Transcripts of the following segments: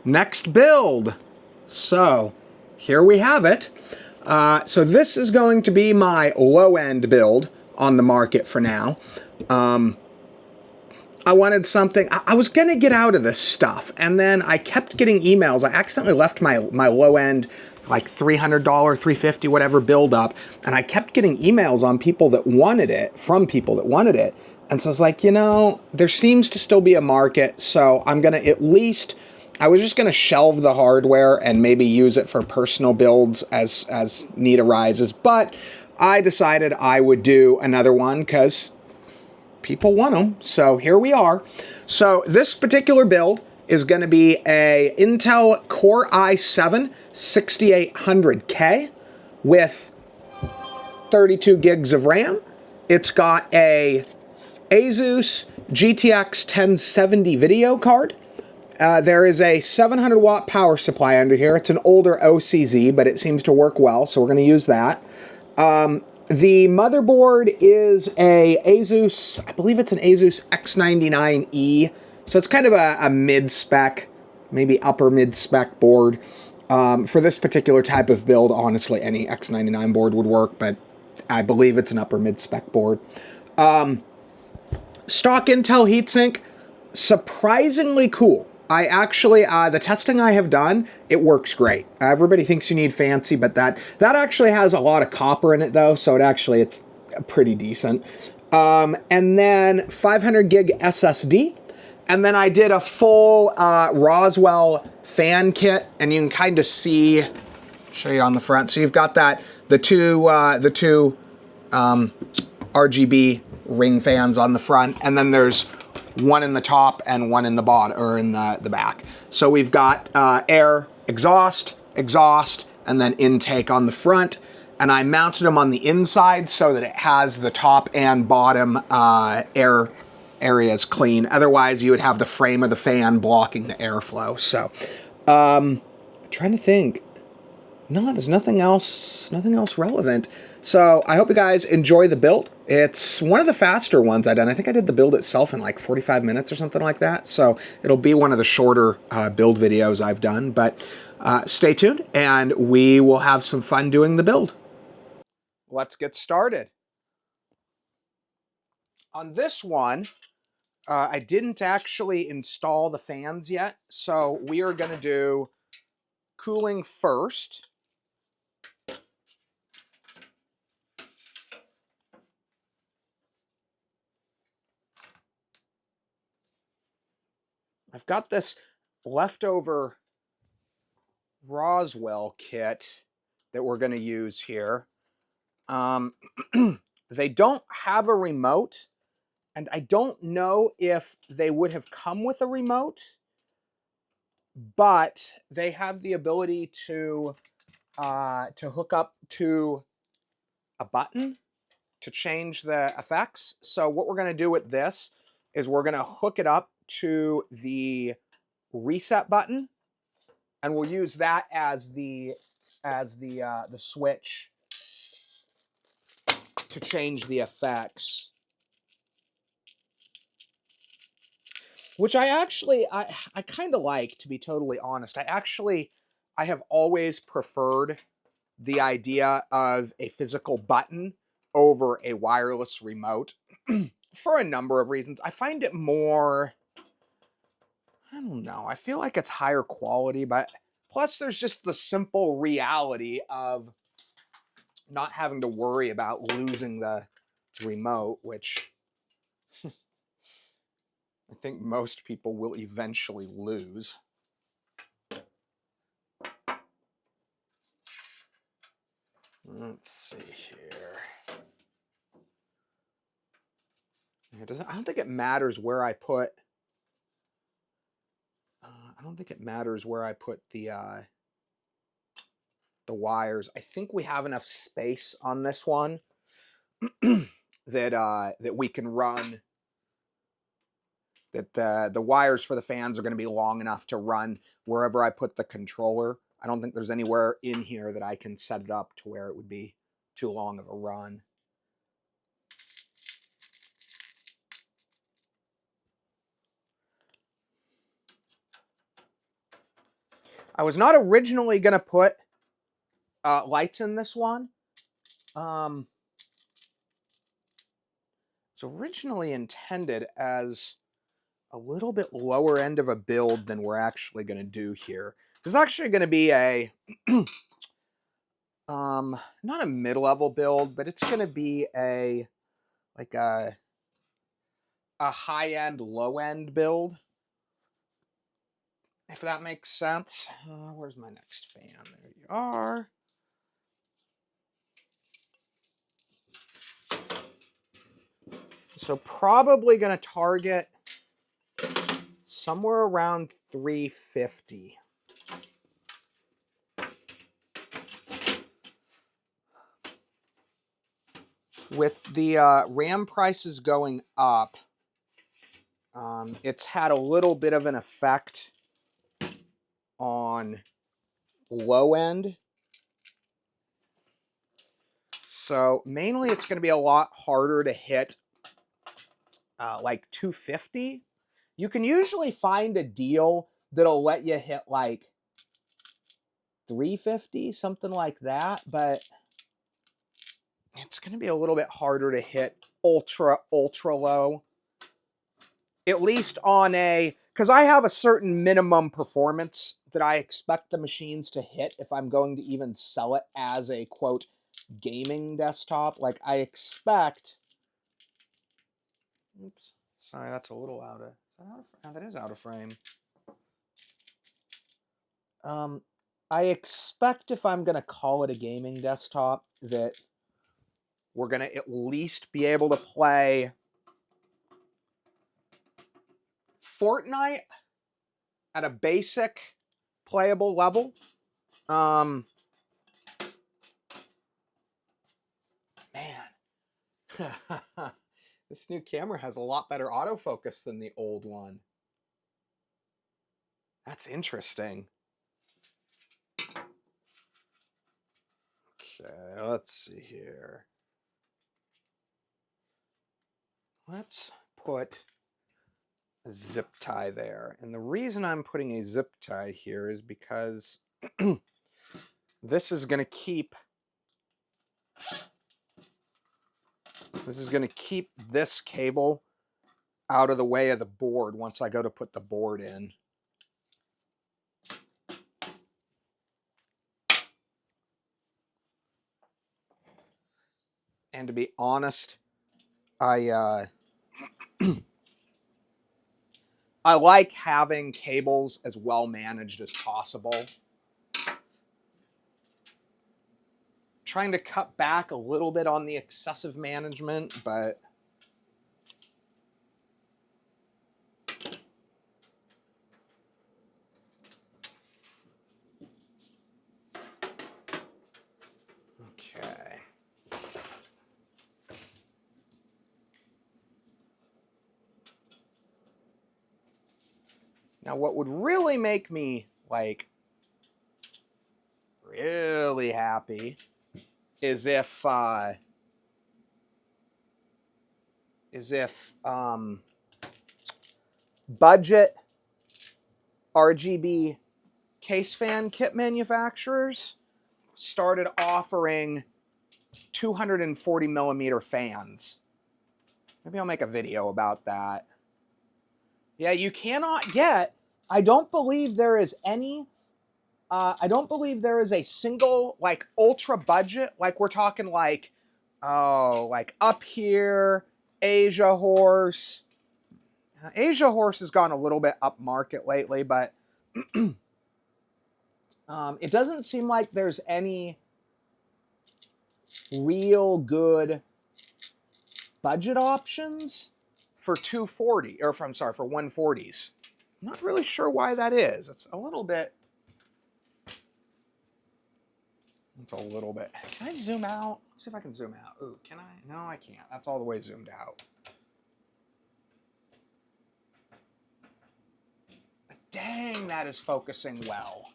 Next build. So here we have it. So this is going to be my low-end build on the market for now. I wanted something, I was gonna get out of this stuff, and then I kept getting emails. I accidentally left my low-end, like $300, $350, whatever build up, and I kept getting emails on people that wanted it, from people that wanted it. And so I was like, you know, there seems to still be a market, so I'm gonna at least, I was just gonna shelve the hardware and maybe use it for personal builds as need arises, but I decided I would do another one because people want them, so here we are. So this particular build is going to be a Intel Core i7 6800K with 32 gigs of RAM. It's got a ASUS GTX 1070 video card. There is a 700 watt power supply under here. It's an older OCZ, but it seems to work well, so we're going to use that. The motherboard is a ASUS, I believe it's an ASUS X99E, so it's kind of a mid-spec, maybe upper mid-spec board. For this particular type of build, honestly, any X99 board would work, but I believe it's an upper mid-spec board. Stock Intel heatsink, surprisingly cool. I actually, the testing I have done, it works great. Everybody thinks you need fancy, but that actually has a lot of copper in it though, so it's pretty decent. And then 500 gig SSD. And then I did a full Roswell fan kit, and you can kind of see, show you on the front. So you've got the two RGB ring fans on the front, and then there's one in the top and one in the bottom, or in the back. So we've got air, exhaust, and then intake on the front. And I mounted them on the inside so that it has the top and bottom air areas clean. Otherwise, you would have the frame of the fan blocking the airflow. So, trying to think. No, there's nothing else relevant. So I hope you guys enjoy the build. It's one of the faster ones I've done. I think I did the build itself in like 45 minutes or something like that. So it'll be one of the shorter build videos I've done. But stay tuned, and we will have some fun doing the build. Let's get started. On this one, I didn't actually install the fans yet. So we are going to do cooling first. I've got this leftover Roswell kit that we're going to use here. They don't have a remote, and I don't know if they would have come with a remote, but they have the ability to hook up to a button to change the effects. So what we're going to do with this is we're going to hook it up to the reset button, and we'll use that as the switch to change the effects. Which I actually, I kind of like, to be totally honest. I have always preferred the idea of a physical button over a wireless remote for a number of reasons. I find it more, I don't know, I feel like it's higher quality, but plus there's just the simple reality of not having to worry about losing the remote, which I think most people will eventually lose. Let's see here. I don't think it matters where I put. I don't think it matters where I put the wires. I think we have enough space on this one that we can run. That the wires for the fans are going to be long enough to run wherever I put the controller. I don't think there's anywhere in here that I can set it up to where it would be too long of a run. I was not originally going to put lights in this one. It's originally intended as a little bit lower end of a build than we're actually going to do here. This is actually going to be a not a mid-level build, but it's going to be a like a high-end, low-end build, if that makes sense. Where's my next fan? There you are. So probably going to target somewhere around 350. With the RAM prices going up, it's had a little bit of an effect on low end. So mainly it's going to be a lot harder to hit like 250. You can usually find a deal that'll let you hit like 350, something like that, but it's going to be a little bit harder to hit ultra low. At least on a, because I have a certain minimum performance that I expect the machines to hit if I'm going to even sell it as a, quote, gaming desktop. Like, I expect, oops, sorry, that's a little out of, that is out of frame. I expect if I'm going to call it a gaming desktop that we're going to at least be able to play Fortnite at a basic playable level. Man. This new camera has a lot better autofocus than the old one. That's interesting. Okay, let's see here. Let's put a zip tie there. And the reason I'm putting a zip tie here is because this is going to keep this cable out of the way of the board once I go to put the board in. And to be honest, I like having cables as well managed as possible. Trying to cut back a little bit on the excessive management, but okay. Now, what would really make me, like, really happy is if budget RGB case fan kit manufacturers started offering 240 millimeter fans. Maybe I'll make a video about that. Yeah, you cannot get, I don't believe there is any, I don't believe there is a single, like, ultra budget, like we're talking like, oh, like Up Here, Asia Horse. Asia Horse has gone a little bit up market lately, but it doesn't seem like there's any real good budget options for 240, or for, I'm sorry, for 140s. I'm not really sure why that is. It's a little bit, can I zoom out? Let's see if I can zoom out. Ooh, can I? No, I can't. That's all the way zoomed out. But dang, that is focusing well.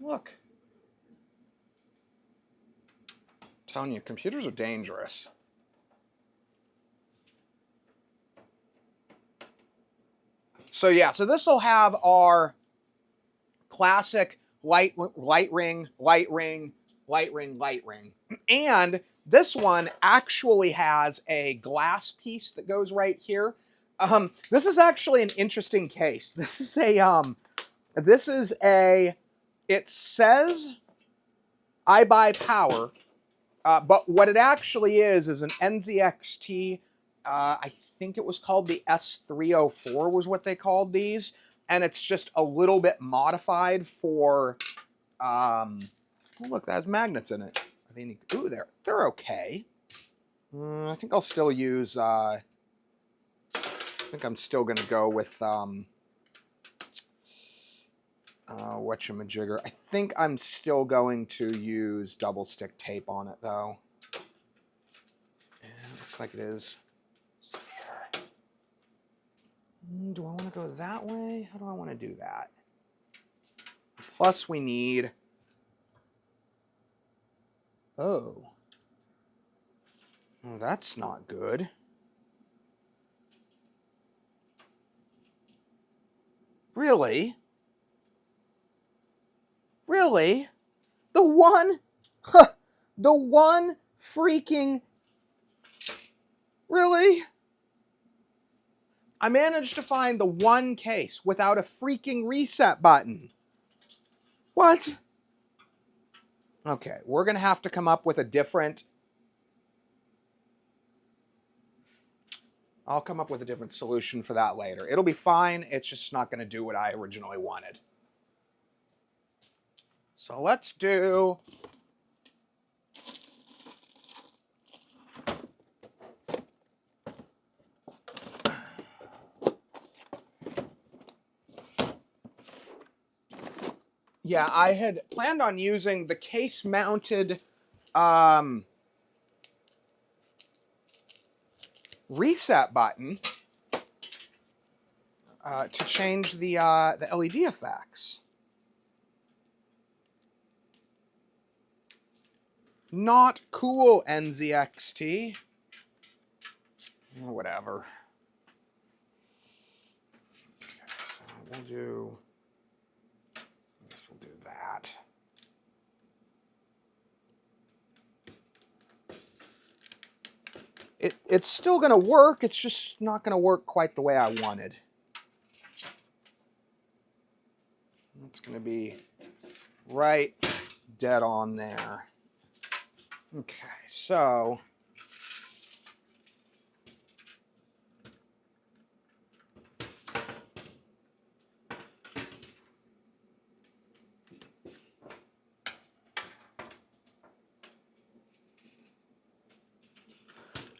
Look. I'm telling you, computers are dangerous. So yeah, so this will have our classic light ring, light ring, light ring, light ring. And this one actually has a glass piece that goes right here. This is actually an interesting case. This is a, it says I buy power, but what it actually is an NZXT, I think it was called the S304 was what they called these. And it's just a little bit modified for, oh look, that has magnets in it. I think, ooh, they're okay. I think I'll still use, I think I'm still going to go with, whatchamajigger. I think I'm still going to use double stick tape on it, though. Yeah, looks like it is. Do I want to go that way? How do I want to do that? Plus, we need... Oh. Well, that's not good. Really? Really? The one freaking... Really? I managed to find the one case without a freaking reset button. What? Okay, we're going to have to come up with a different... I'll come up with a different solution for that later. It'll be fine. It's just not going to do what I originally wanted. So let's do... Yeah, I had planned on using the case-mounted reset button to change the LED effects. Not cool, NZXT. Whatever. Okay, so we'll do... I guess we'll do that. It's still going to work. It's just not going to work quite the way I wanted. It's going to be right dead on there. Okay, so...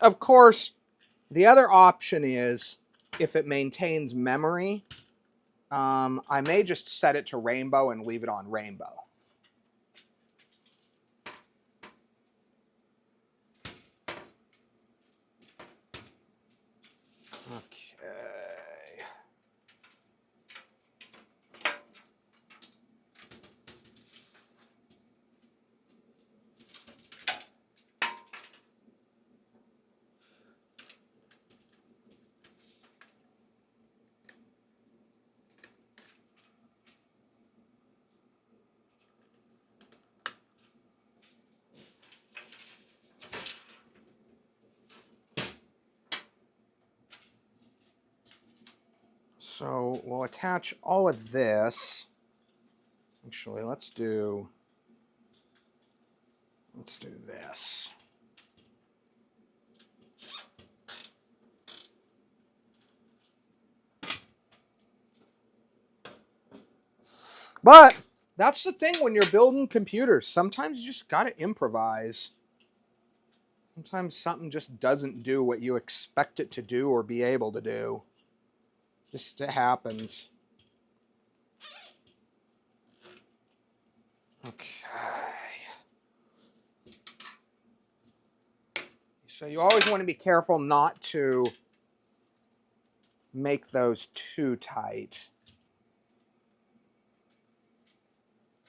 Of course, the other option is, if it maintains memory, I may just set it to rainbow and leave it on rainbow. Okay. So we'll attach all of this. Actually, let's do this. But that's the thing when you're building computers. Sometimes you just gotta improvise. Sometimes something just doesn't do what you expect it to do or be able to do. Just it happens. Okay. So you always want to be careful not to make those too tight.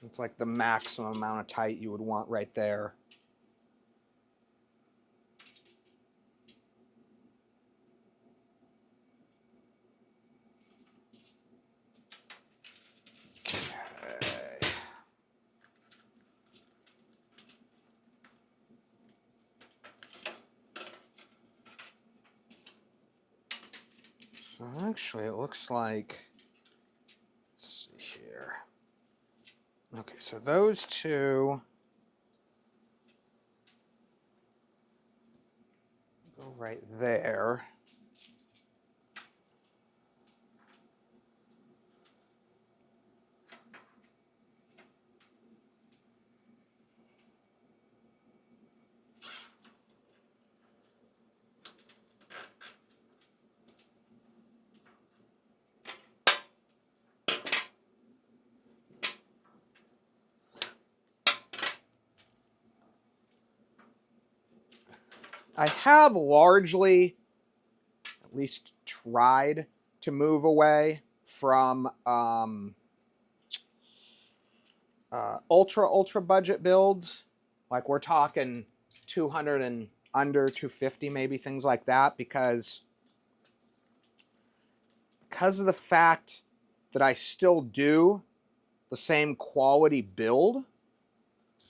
It's like the maximum amount of tight you would want right there. So actually, it looks like, let's see here. Okay, so those two go right there. I have largely, at least tried to move away from ultra budget builds. Like we're talking 200 and under, 250 maybe, things like that, because of the fact that I still do the same quality build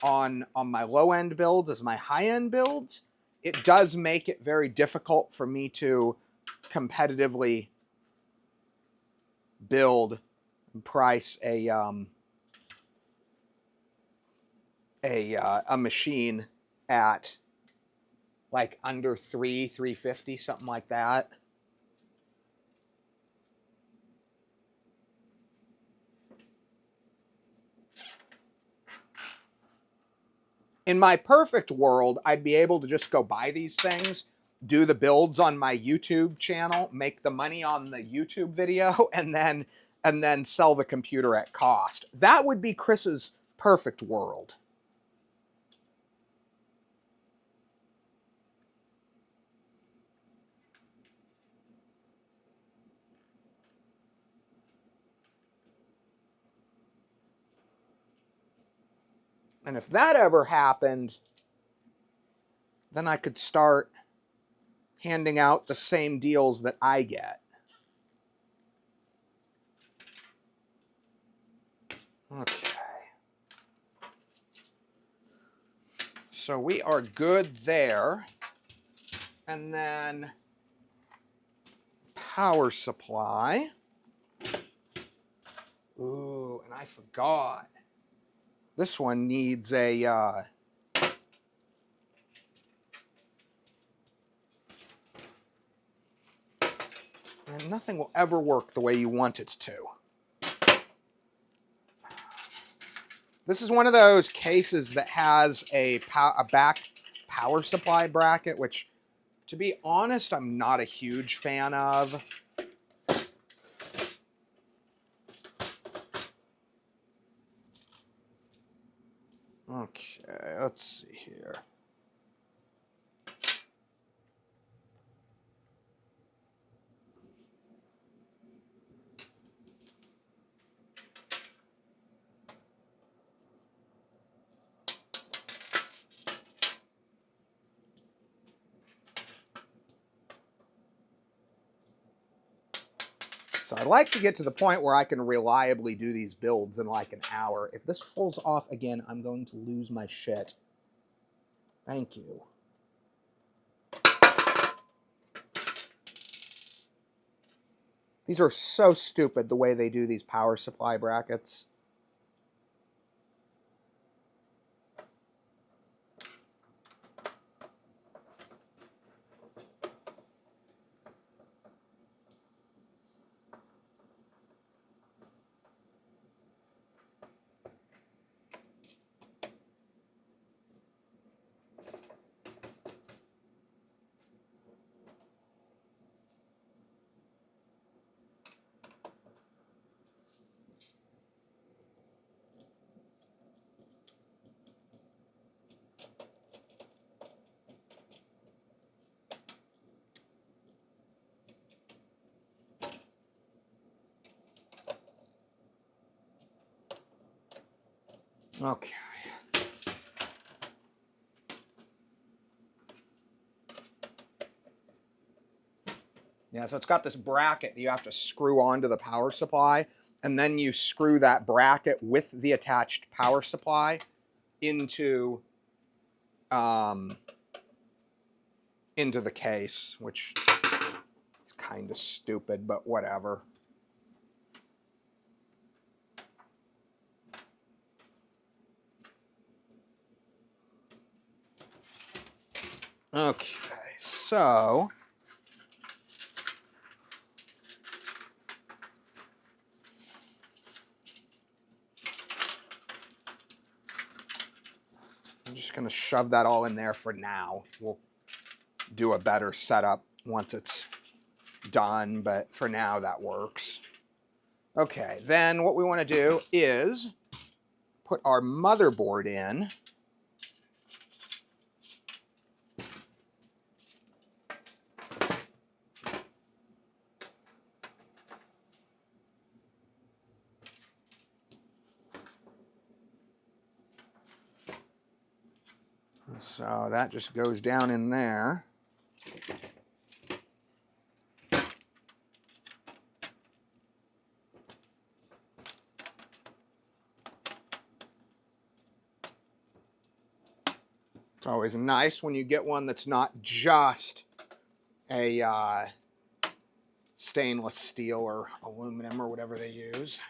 on my low-end builds as my high-end builds. It does make it very difficult for me to competitively build and price a machine at like under 350, something like that. In my perfect world, I'd be able to just go buy these things, do the builds on my YouTube channel, make the money on the YouTube video, and then sell the computer at cost. That would be Chris's perfect world. And if that ever happened, then I could start handing out the same deals that I get. Okay. So we are good there. And then power supply. Ooh, and I forgot. This one needs a and nothing will ever work the way you want it to. This is one of those cases that has a back power supply bracket, which, to be honest, I'm not a huge fan of. Okay, let's see here. So I'd like to get to the point where I can reliably do these builds in like an hour. If this falls off again, I'm going to lose my shit. Thank you. These are so stupid, the way they do these power supply brackets. Okay. Yeah, so it's got this bracket that you have to screw onto the power supply, and then you screw that bracket with the attached power supply into the case, which is kind of stupid, but whatever. Okay, so I'm just going to shove that all in there for now. We'll do a better setup once it's done, but for now that works. Okay, then what we want to do is put our motherboard in. So that just goes down in there. It's always nice when you get one that's not just a stainless steel or aluminum or whatever they use.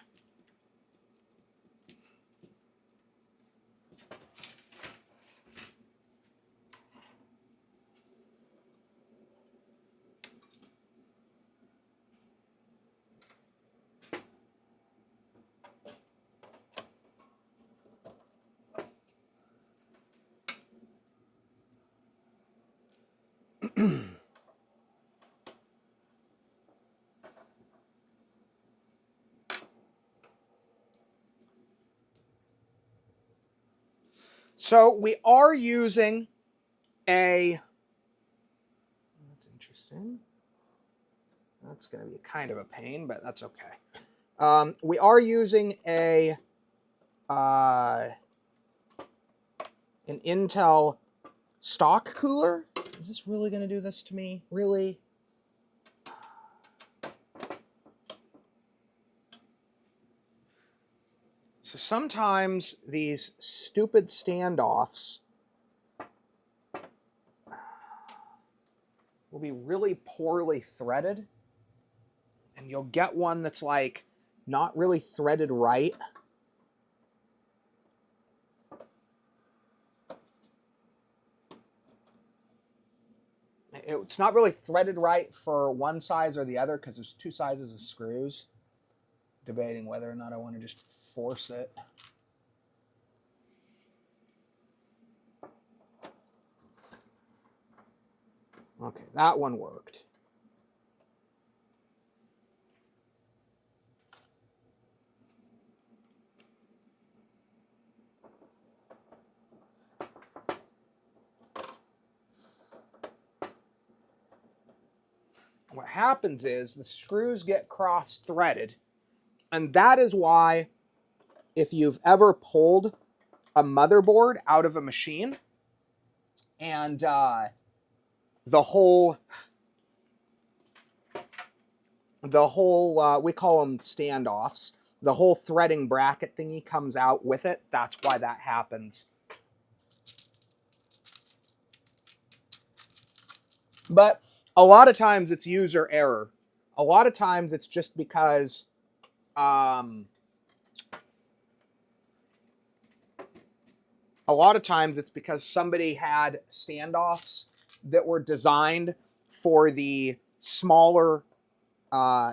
So we are using a, that's interesting. That's going to be kind of a pain, but that's okay. We are using a an Intel stock cooler. Is this really going to do this to me? Really? So sometimes these stupid standoffs will be really poorly threaded, and you'll get one that's like not really threaded right. It's not really threaded right for one size or the other because there's two sizes of screws. Debating whether or not I want to just force it. Okay, that one worked. What happens is the screws get cross-threaded, and that is why if you've ever pulled a motherboard out of a machine and the whole we call them standoffs, the whole threading bracket thingy comes out with it. That's why that happens. But a lot of times it's user error. A lot of times it's just because somebody had standoffs that were designed for the smaller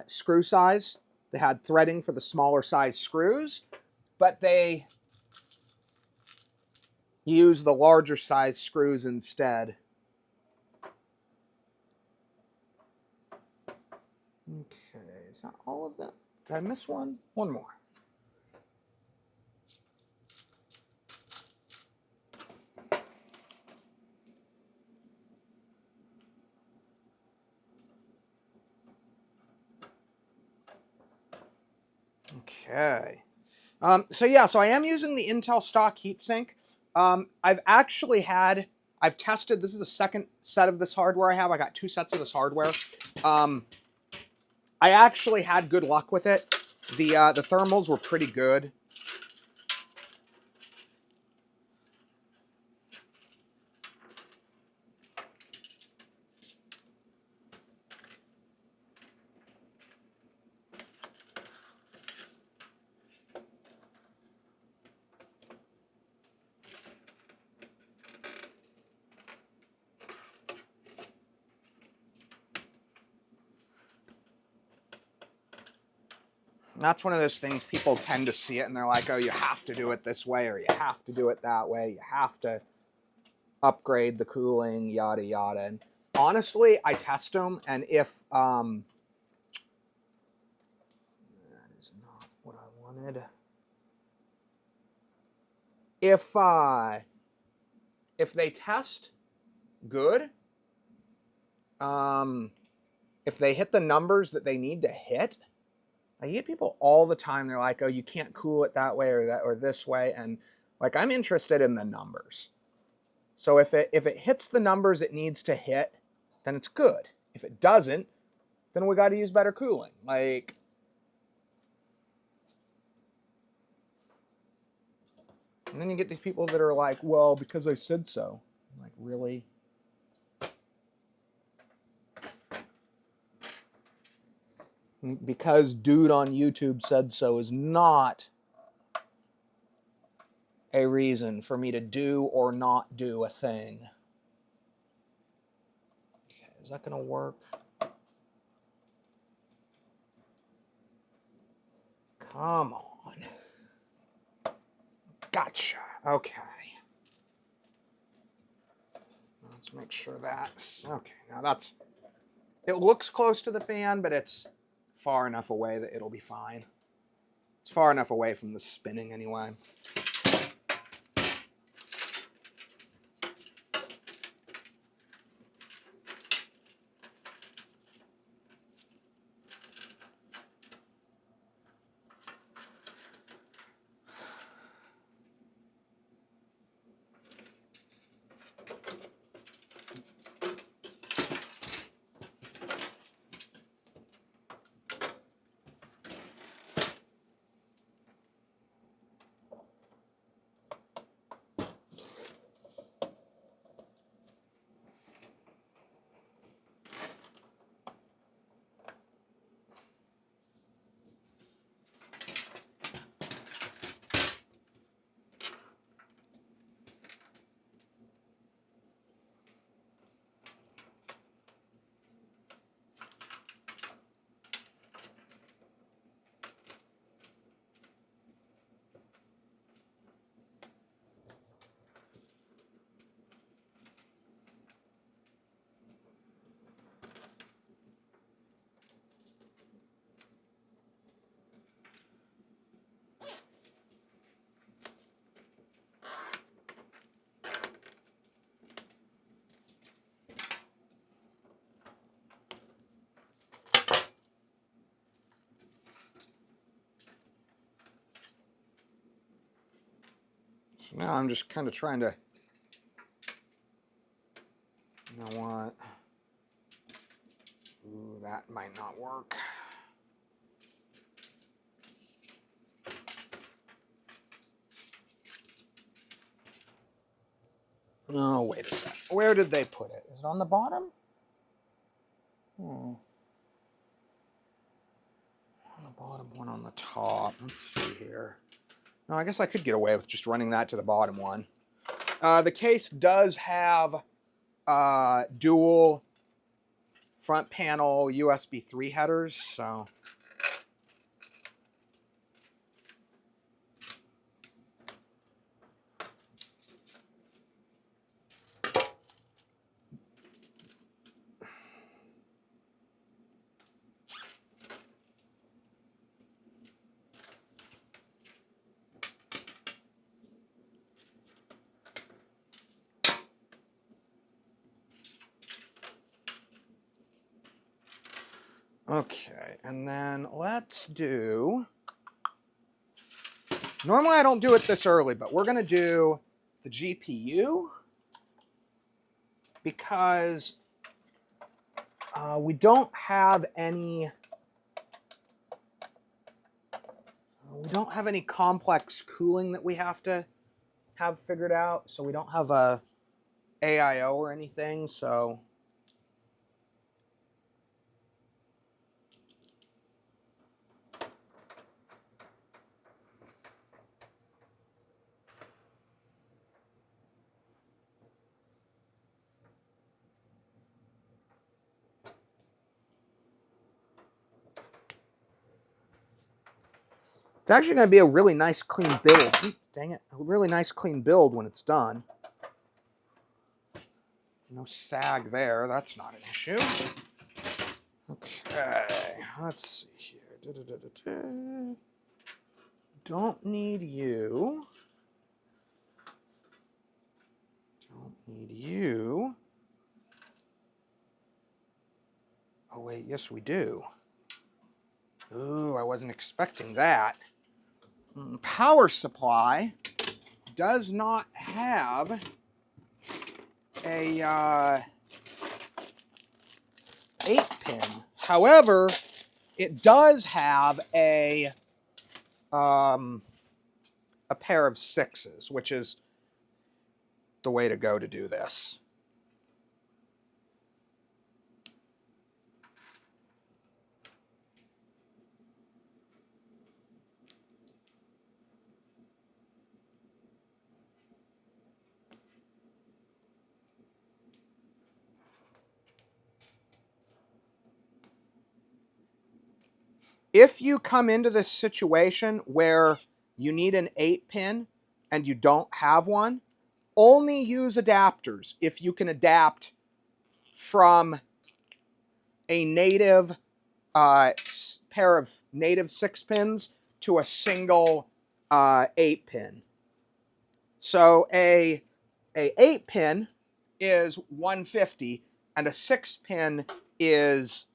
screw size. They had threading for the smaller size screws, but they used the larger size screws instead. Okay, is that all of them? Did I miss one? One more. Okay. So I am using the Intel stock heatsink. I've tested, this is the second set of this hardware I have. I got two sets of this hardware. I actually had good luck with it. The thermals were pretty good. That's one of those things people tend to see it and they're like, oh, you have to do it this way or you have to do it that way. You have to upgrade the cooling, yada, yada. And honestly, I test them, and if that is not what I wanted. If they test good, if they hit the numbers that they need to hit, I get people all the time. They're like, "Oh, you can't cool it that way or that or this way," and like I'm interested in the numbers. So if it hits the numbers it needs to hit, then it's good. If it doesn't, then we got to use better cooling. Like, and then you get these people that are like, "Well, because I said so." I'm like, really? Because dude on YouTube said so is not a reason for me to do or not do a thing. Okay, is that going to work? Come on. Gotcha. Okay. Let's make sure that's... Okay, now that's... It looks close to the fan, but it's far enough away that it'll be fine. It's far enough away from the spinning anyway. So now I'm just kind of trying to, you know what? Ooh, that might not work. Oh, wait a sec. Where did they put it? Is it on the bottom? Oh. On the bottom, one on the top. Let's see here. No, I guess I could get away with just running that to the bottom one. The case does have dual front panel USB 3 headers, so... Okay, and then let's do... Normally I don't do it this early, but we're going to do the GPU because we don't have any... We don't have any complex cooling that we have to have figured out, so we don't have a AIO or anything, so... It's actually going to be a really nice clean build. Ooh, dang it. A really nice clean build when it's done. No sag there. That's not an issue. Okay. Let's see here. Don't need you. Don't need you. Oh, wait. Yes, we do. Ooh, I wasn't expecting that. Power supply does not have a 8-pin. However, it does have a pair of 6s, which is the way to go to do this. If you come into this situation where you need an 8-pin and you don't have one, only use adapters if you can adapt from a native pair of native 6-pins to a single 8-pin. So a 8-pin is 150 and a 6-pin is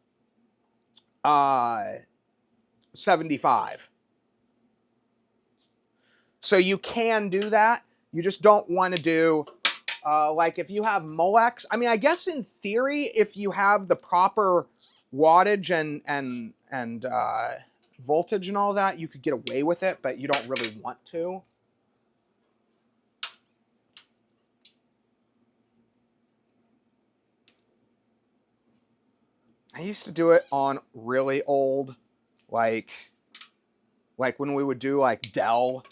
75. So you can do that. You just don't want to do like if you have Molex. I mean, I guess in theory, if you have the proper wattage and voltage and all that, you could get away with it, but you don't really want to. I used to do it on really old, like when we would do like Dell,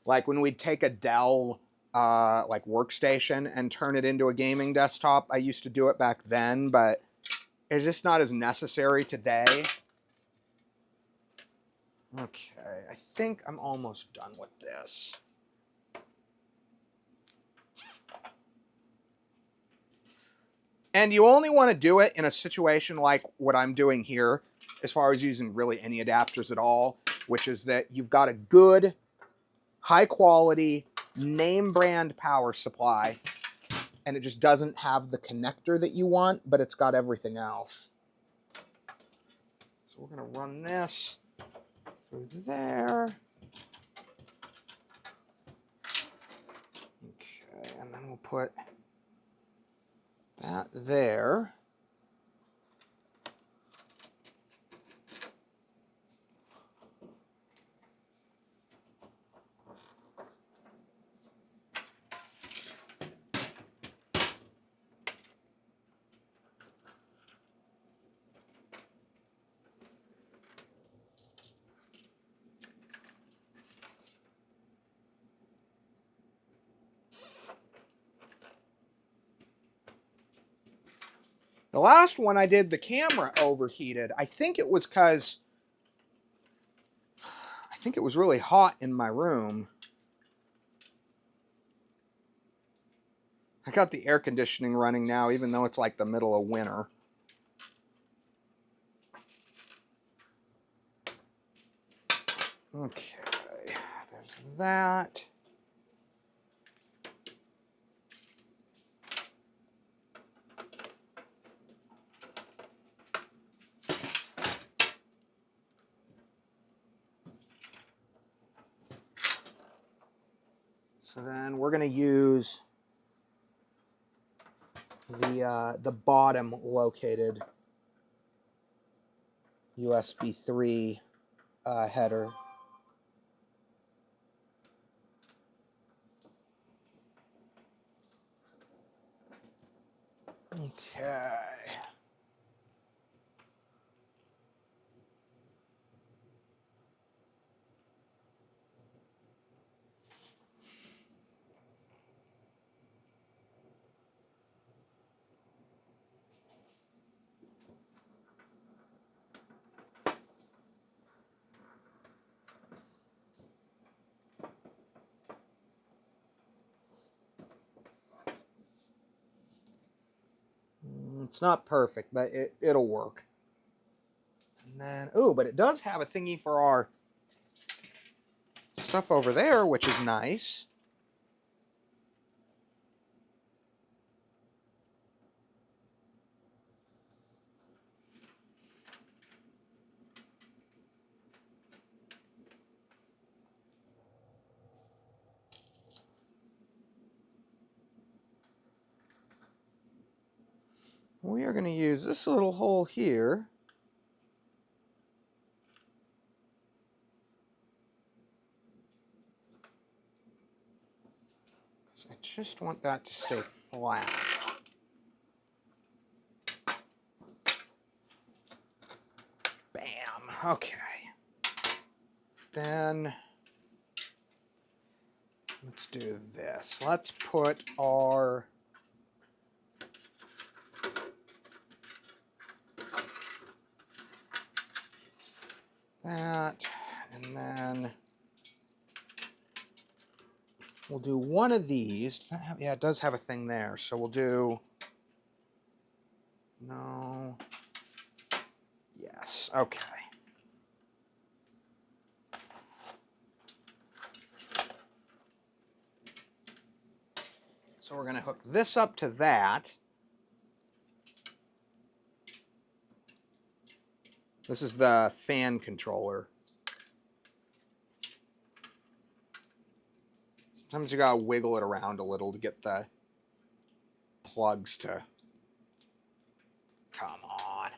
like when we'd take a Dell like workstation and turn it into a gaming desktop. I used to do it back then, but it's just not as necessary today. Okay, I think I'm almost done with this. And you only want to do it in a situation like what I'm doing here, as far as using really any adapters at all, which is that you've got a good, high quality, name brand power supply, and it just doesn't have the connector that you want, but it's got everything else. So we're going to run this through there. Okay, and then we'll put that there. The last one I did, the camera overheated. I think it was because I think it was really hot in my room. I got the air conditioning running now, even though it's like the middle of winter. Okay, there's that. So then we're going to use the bottom located USB 3 header. Okay. It's not perfect, but it'll work. And then, oh, but it does have a thingy for our stuff over there, which is nice. We are going to use this little hole here. I just want that to stay flat. Bam. Okay. Then let's do this. Let's put our that, and then we'll do one of these. Does that have, yeah, it does have a thing there. So we'll do, no, yes, okay. So we're going to hook this up to that. This is the fan controller. Sometimes you gotta wiggle it around a little to get the plugs to come on.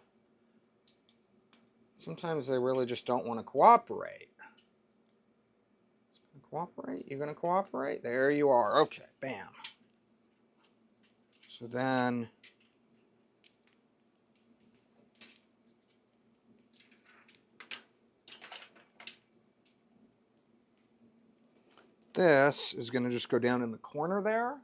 Sometimes they really just don't want to cooperate. It's gonna cooperate? You're gonna cooperate? There you are. Okay, bam. So then this is going to just go down in the corner there.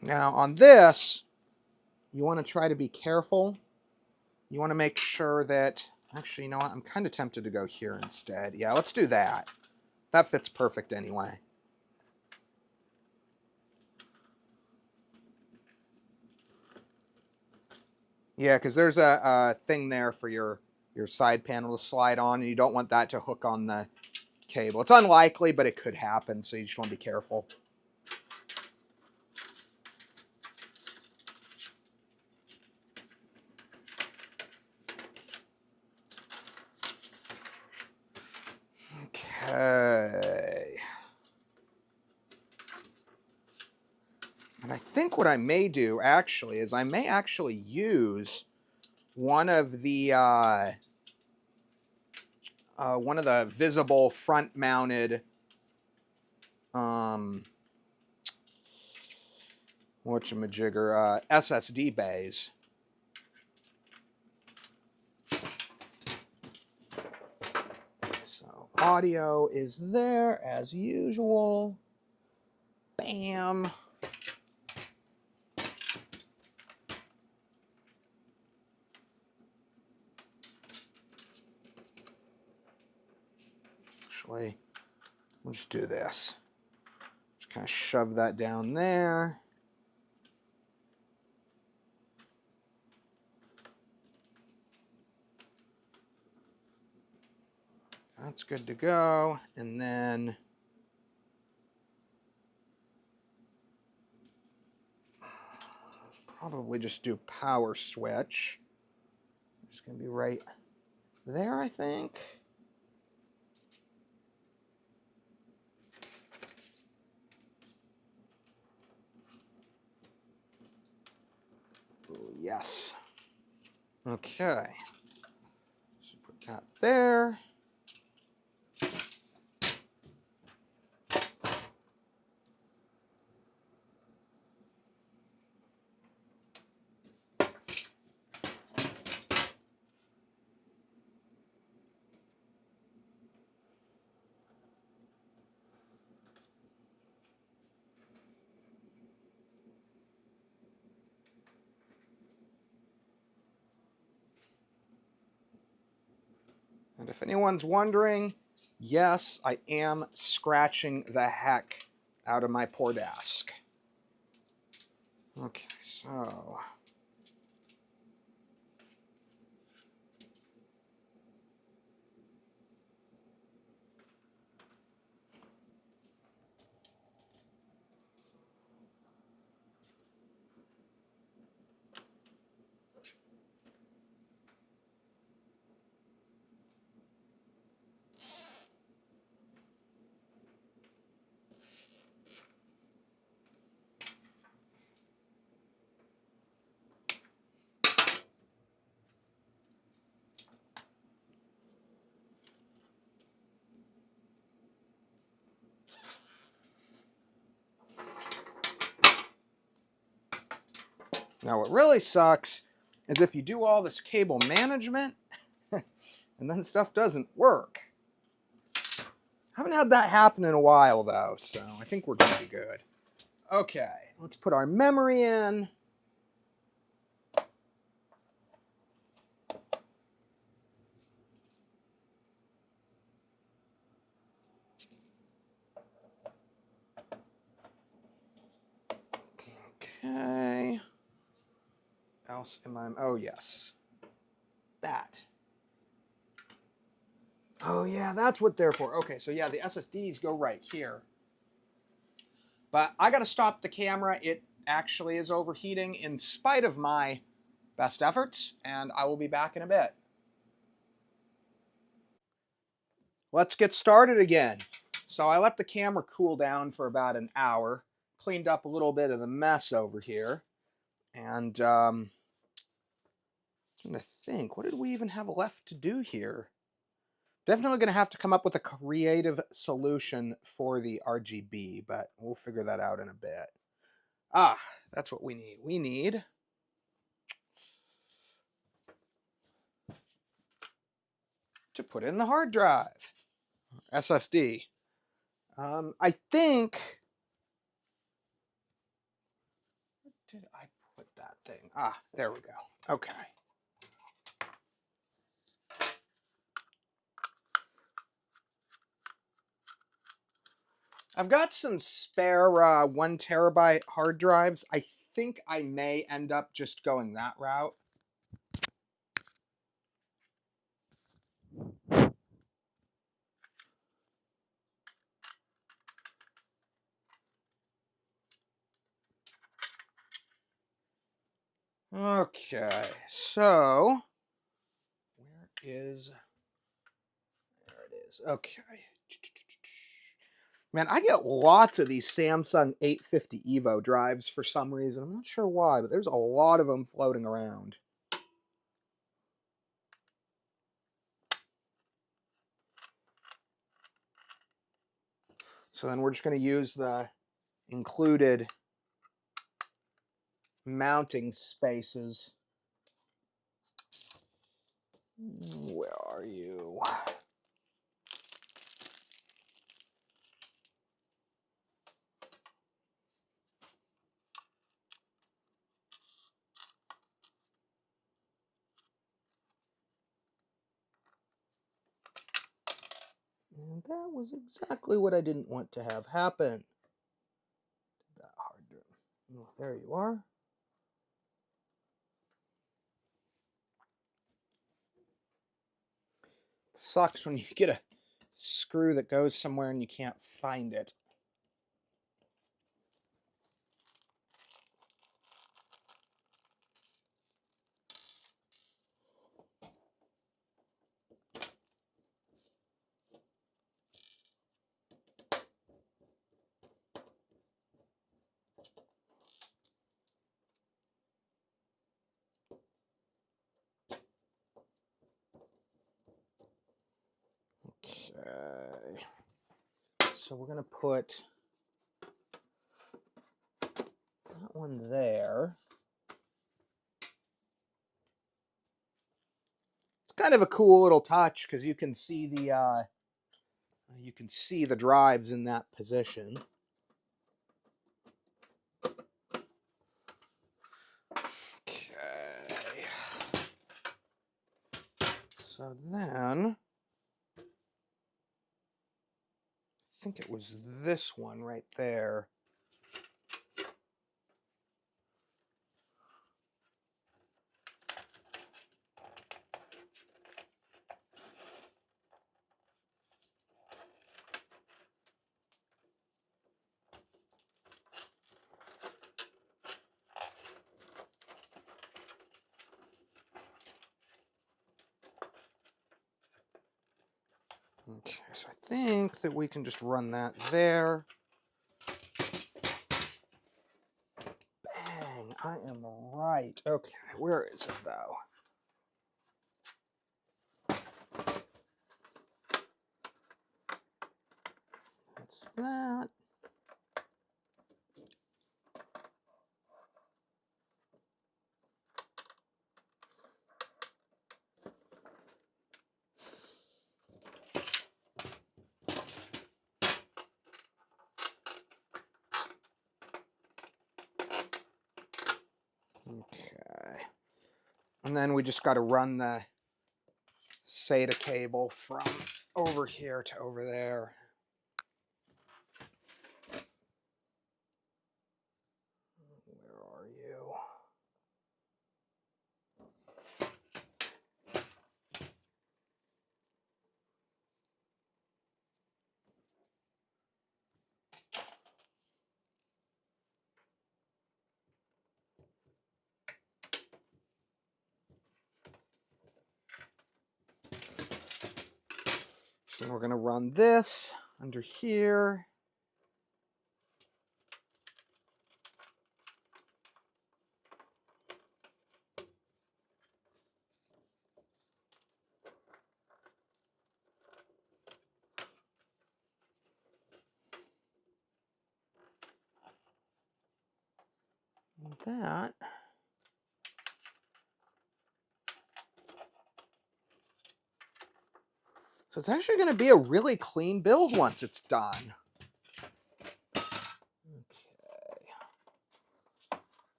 Now on this, you want to try to be careful. You want to make sure that, actually, you know what? I'm kind of tempted to go here instead. Yeah, let's do that. That fits perfect anyway. Yeah, because there's a thing there for your side panel to slide on, and you don't want that to hook on the cable. It's unlikely, but it could happen, so you just want to be careful. Okay. And I think what I may do, actually, is I may actually use one of the visible front-mounted whatchamajigger SSD bays. So audio is there as usual. Bam. Actually, we'll just do this. Just kind of shove that down there. That's good to go. And then probably just do power switch. It's going to be right there, I think. Ooh, yes. Okay. So put that there. And if anyone's wondering, yes, I am scratching the heck out of my poor desk. Okay, so... Now what really sucks is if you do all this cable management and then stuff doesn't work. Haven't had that happen in a while though, so I think we're gonna be good. Okay, let's put our memory in. Okay. Else am I? Oh yes, that. Oh yeah, that's what they're for. Okay, so yeah, the SSDs go right here. But I gotta stop the camera. It actually is overheating in spite of my best efforts, and I will be back in a bit. Let's get started again. So I let the camera cool down for about an hour, cleaned up a little bit of the mess over here, and I'm trying to think, what did we even have left to do here? Definitely going to have to come up with a creative solution for the RGB, but we'll figure that out in a bit. Ah, that's what we need. We need to put in the hard drive, SSD. I think, where did I put that thing? Ah, there we go. Okay. I've got some spare 1 terabyte hard drives. I think I may end up just going that route. Okay, so where is, there it is. Okay. Man, I get lots of these Samsung 850 EVO drives for some reason. I'm not sure why, but there's a lot of them floating around. So then we're just going to use the included mounting spaces. Where are you? And that was exactly what I didn't want to have happen. That hard to... Oh, there you are. It sucks when you get a screw that goes somewhere and you can't find it. Okay. So we're going to put that one there. It's kind of a cool little touch because you can see the drives in that position. Okay. So then think it was this one right there. Okay, so I think that we can just run that there. Bang, I am right. Okay, where is it though? That's that. Okay. And then we just got to run the SATA cable from over here to over there. Where are you? So we're going to run this under here. And that. So it's actually going to be a really clean build once it's done.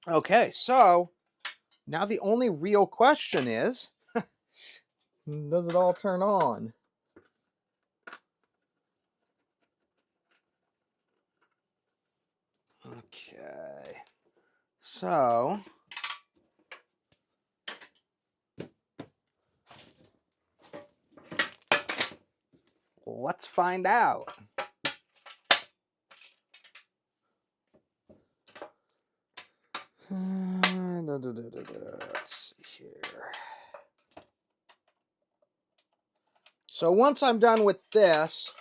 Okay, so now the only real question is, does it all turn on? Okay, so let's find out. Let's see here. So once I'm done with this,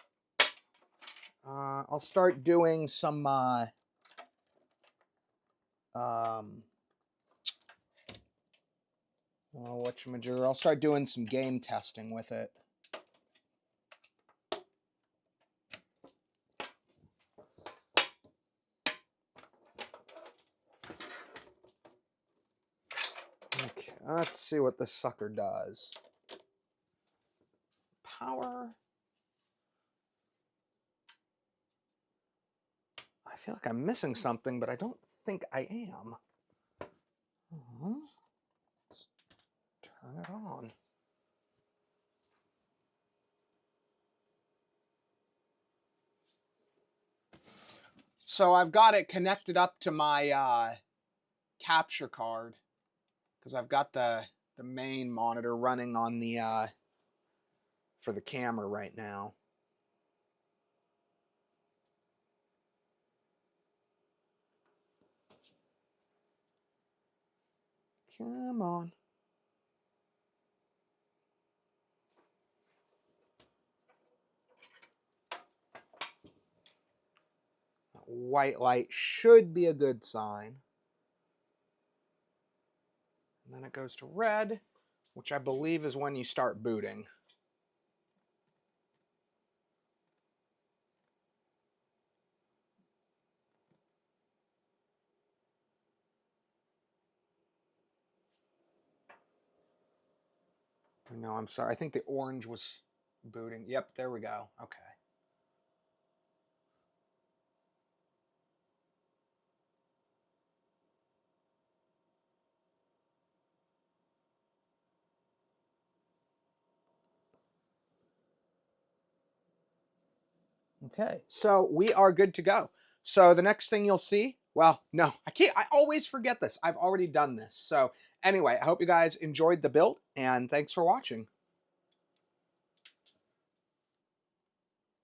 I'll start doing some I'll start doing some game testing with it. Okay, let's see what this sucker does. Power. I feel like I'm missing something, but I don't think I am. Let's turn it on. So I've got it connected up to my capture card because I've got the main monitor running on the for the camera right now. Come on. White light should be a good sign. And then it goes to red, which I believe is when you start booting. No, I'm sorry. I think the orange was booting. Yep, there we go. Okay. Okay, so we are good to go. So the next thing you'll see, well, no, I always forget this. I've already done this. So anyway, I hope you guys enjoyed the build, and thanks for watching.